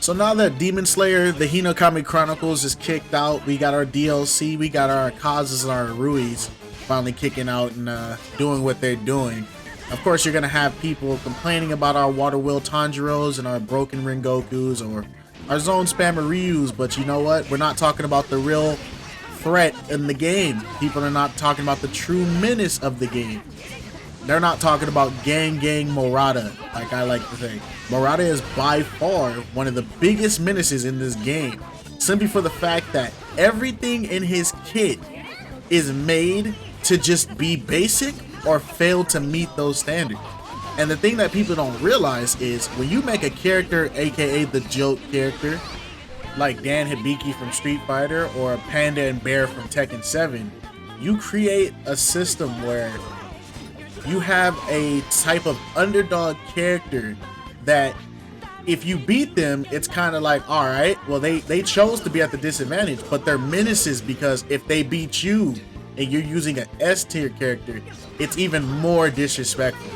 So now that Demon Slayer The Hinokami Chronicles is kicked out, we got our DLC, we got our Kazas and our Ruis finally kicking out and doing what they're doing. Of course, you're going to have people complaining about our Water Wheel Tanjiros and our Broken Rengokus or our Zone Spammer Ryus, but you know what? We're not talking about the real threat in the game. People are not talking about the true menace of the game. They're not talking about Gang Murata, like I like to say. Murata is by far one of the biggest menaces in this game, simply for the fact that everything in his kit is made to just be basic or fail to meet those standards. And the thing that people don't realize is when you make a character, aka the joke character, like Dan Hibiki from Street Fighter or Panda and Bear from Tekken 7, you create a system where you have a type of underdog character that if you beat them, it's kind of like, all right, well, they chose to be at the disadvantage, but they're menaces because if they beat you and you're using an S tier character, it's even more disrespectful.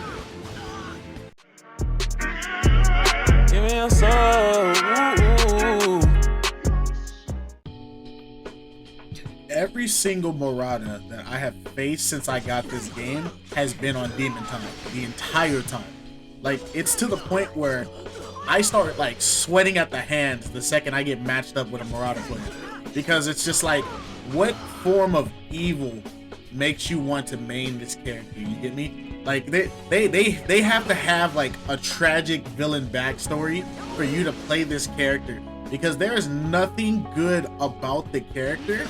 Give me a soul. Every single Murata that I have faced since I got this game has been on Demon Time the entire time. Like, it's to the point where I start like sweating at the hands the second I get matched up with a Murata player, because it's just like, what form of evil makes you want to main this character? You get me? Like, they have to have like a tragic villain backstory for you to play this character, because there is nothing good about the character,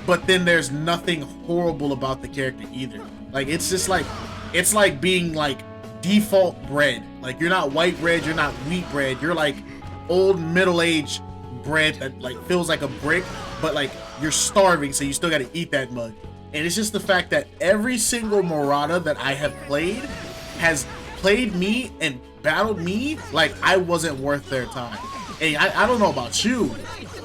but then there's nothing horrible about the character either. Like, it's just like, it's like being like default bread. Like, you're not white bread, you're not wheat bread, you're like old middle-aged bread that like feels like a brick, but like you're starving, so you still got to eat that mug. And it's just the fact that every single Murata that I have played has played me and battled me like I wasn't worth their time. And I don't know about you,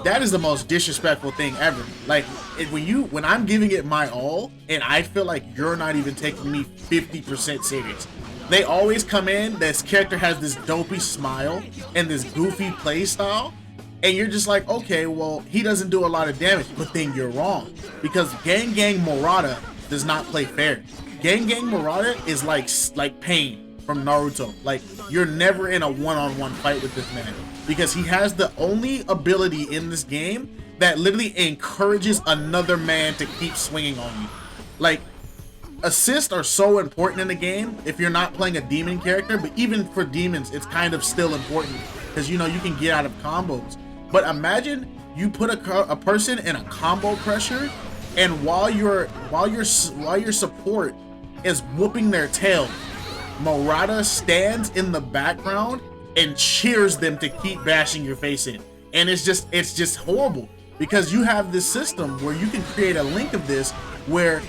that is the most disrespectful thing ever. Like, when I'm giving it my all and I feel like you're not even taking me 50% serious. They always come in, this character has this dopey smile and this goofy play style, and you're just like, okay, well, he doesn't do a lot of damage. But then you're wrong, because Gang Murata does not play fair. Gang Murata is like Pain from Naruto. Like, you're never in a one-on-one fight with this man, because he has the only ability in this game that literally encourages another man to keep swinging on you. Like, assists are so important in the game if you're not playing a demon character, but even for demons, it's kind of still important, because you know you can get out of combos. But imagine you put a person in a combo pressure, and while your support is whooping their tail, Murata stands in the background and cheers them to keep bashing your face in. And it's just horrible, because you have this system where you can create a link of this where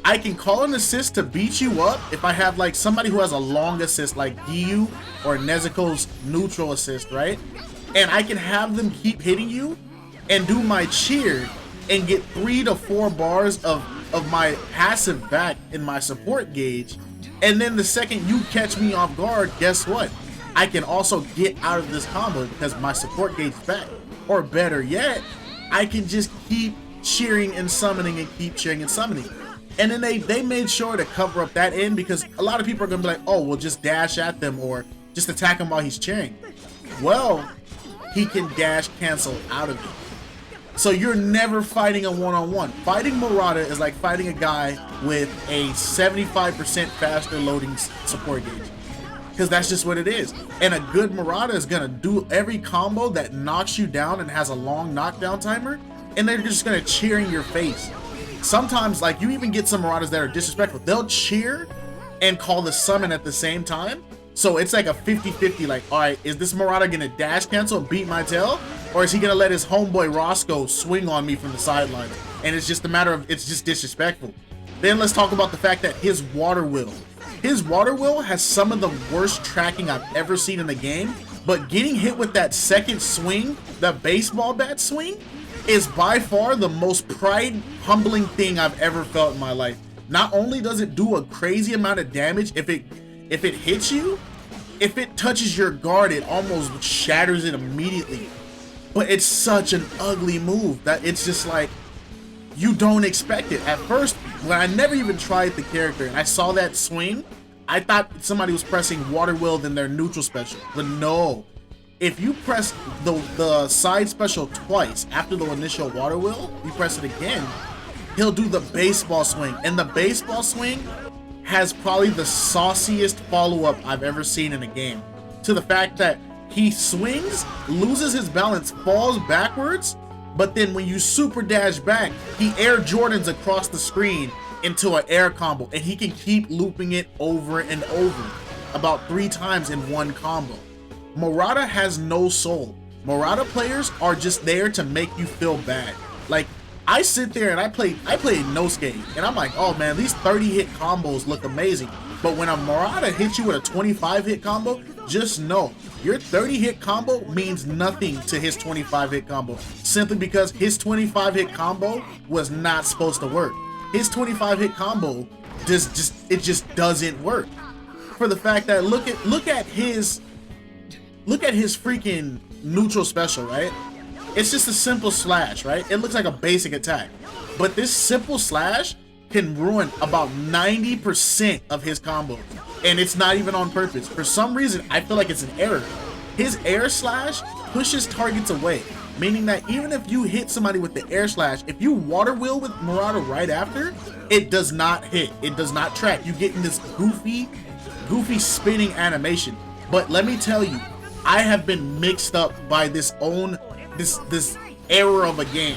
I can call an assist to beat you up if I have like somebody who has a long assist like Giyu or Nezuko's neutral assist, right? And I can have them keep hitting you and do my cheer and get 3 to 4 bars of my passive back in my support gauge. And then the second you catch me off guard, guess what? I can also get out of this combo because my support gauge is back. Or better yet, I can just keep cheering and summoning and keep cheering and summoning. And then they made sure to cover up that end, because a lot of people are gonna be like, oh, well, just dash at them or just attack him while he's cheering. Well, he can dash cancel out of it. So you're never fighting a one-on-one. Fighting Murata is like fighting a guy with a 75% faster loading support gauge, because that's just what it is. And a good Murata is gonna do every combo that knocks you down and has a long knockdown timer, and they're just gonna cheer in your face. Sometimes, like, you even get some Muratas that are disrespectful. They'll cheer and call the summon at the same time. So it's like a 50-50, like, all right, is this Murata gonna dash cancel and beat my tail? Or is he gonna let his homeboy Roscoe swing on me from the sidelines? And it's just a matter of, it's just disrespectful. Then let's talk about the fact that his water wheel has some of the worst tracking I've ever seen in the game, but getting hit with that second swing, the baseball bat swing, is by far the most pride humbling thing I've ever felt in my life. Not only does it do a crazy amount of damage if it hits you, if it touches your guard, it almost shatters it immediately. but it's such an ugly move that it's just like, you don't expect it. At first, when I never even tried the character and I saw that swing, I thought somebody was pressing water will in their neutral special, but no. If you press the side special twice after the initial water will, you press it again, he'll do the baseball swing. And the baseball swing has probably the sauciest follow-up I've ever seen in a game. To the fact that he swings, loses his balance, falls backwards, but then when you super dash back, he air Jordans across the screen into an air combo, and he can keep looping it over and over about 3 times in one combo. Murata has no soul. Murata players are just there to make you feel bad. Like, I sit there and I play Nosuke, and I'm like, oh man, these 30 hit combos look amazing. But when a Murata hits you with a 25 hit combo, just know your 30 hit combo means nothing to his 25 hit combo, simply because his 25 hit combo was not supposed to work. His 25 hit combo just doesn't work. For the fact that look at his freaking neutral special, right? It's just a simple slash, right? It looks like a basic attack, but this simple slash can ruin about 90% of his combos, and it's not even on purpose. For some reason, I feel like it's an error. His air slash pushes targets away, meaning that even if you hit somebody with the air slash, if you water wheel with Murata right after, it does not hit. It does not track. You get in this goofy spinning animation. But let me tell you, I have been mixed up by this error of a game.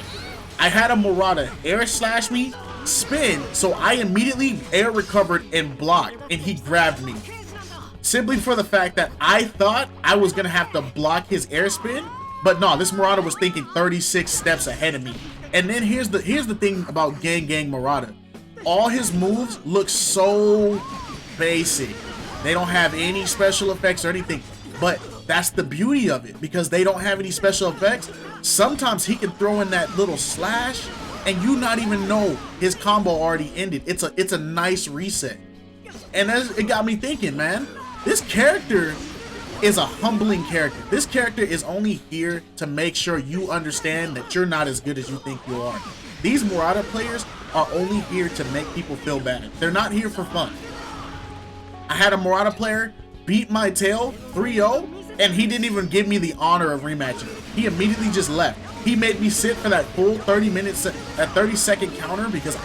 I had a Murata air slash me, spin, so I immediately air recovered and blocked, and he grabbed me. Simply for the fact that I thought I was gonna have to block his air spin, but no, this Murata was thinking 36 steps ahead of me. And then here's the thing about Gang Murata. All his moves look so basic. They don't have any special effects or anything, but that's the beauty of it, because they don't have any special effects. Sometimes he can throw in that little slash and you not even know his combo already ended. It's a nice reset. And it got me thinking, man, this character is a humbling character. This character is only here to make sure you understand that you're not as good as you think you are. These Murata players are only here to make people feel bad. They're not here for fun. I had a Murata player beat my tail 3-0, and he didn't even give me the honor of rematching. He immediately just left. He made me sit for that full 30 minutes, that 30-second counter, because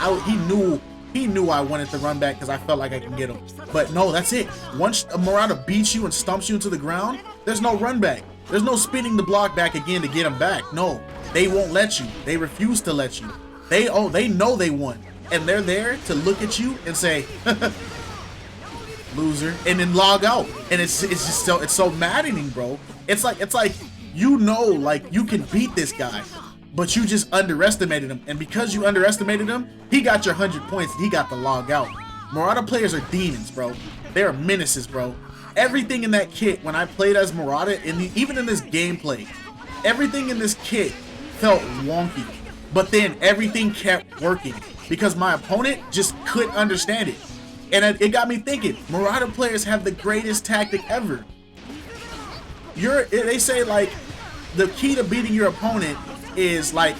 he knew I wanted to run back because I felt like I could get him. But no, that's it. Once a Murata beats you and stumps you into the ground, there's no run back. There's no spinning the block back again to get him back. No, they won't let you. They refuse to let you. They know they won, and they're there to look at you and say, loser, and then log out. And it's just so maddening, bro. It's like you know, like, you can beat this guy, but you just underestimated him, and because you underestimated him, he got your 100 points and he got the log out. Murata players are demons, bro. They are menaces, bro. Everything in that kit, when I played as Murata, even in this gameplay, everything in this kit felt wonky, but then everything kept working because my opponent just couldn't understand it. And it got me thinking, Murata players have the greatest tactic ever. They say, like, the key to beating your opponent is, like,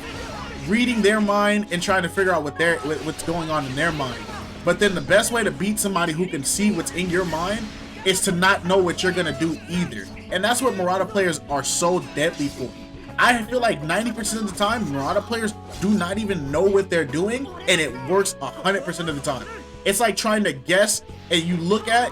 reading their mind and trying to figure out what's going on in their mind. But then the best way to beat somebody who can see what's in your mind is to not know what you're gonna do either. And that's what Murata players are so deadly for. I feel like 90% of the time, Murata players do not even know what they're doing, and it works 100% of the time. It's like trying to guess, and you look at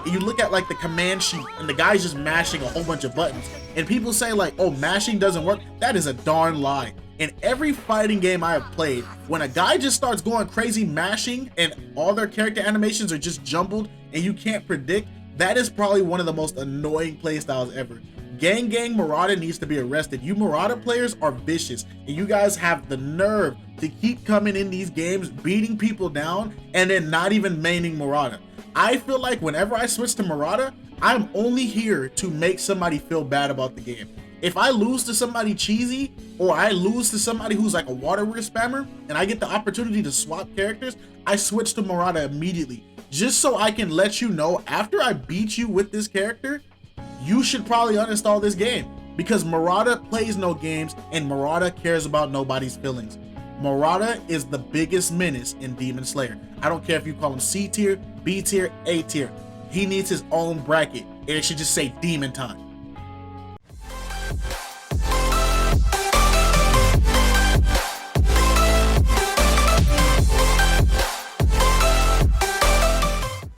like the command sheet, and the guy's just mashing a whole bunch of buttons. And people say, like, oh, mashing doesn't work. That is a darn lie. In every fighting game I have played, when a guy just starts going crazy mashing and all their character animations are just jumbled and you can't predict, that is probably one of the most annoying playstyles ever. Gang Murata needs to be arrested. You Murata players are vicious, and you guys have the nerve to keep coming in these games, beating people down, and then not even maining Murata. I feel like whenever I switch to Murata, I'm only here to make somebody feel bad about the game. If I lose to somebody cheesy, or I lose to somebody who's like a water wheel spammer, and I get the opportunity to swap characters, I switch to Murata immediately, just so I can let you know, after I beat you with this character, you should probably uninstall this game. because Murata plays no games and Murata cares about nobody's feelings. Murata is the biggest menace in Demon Slayer. I don't care if you call him C tier, B tier, A tier. He needs his own bracket, and it should just say Demon Time.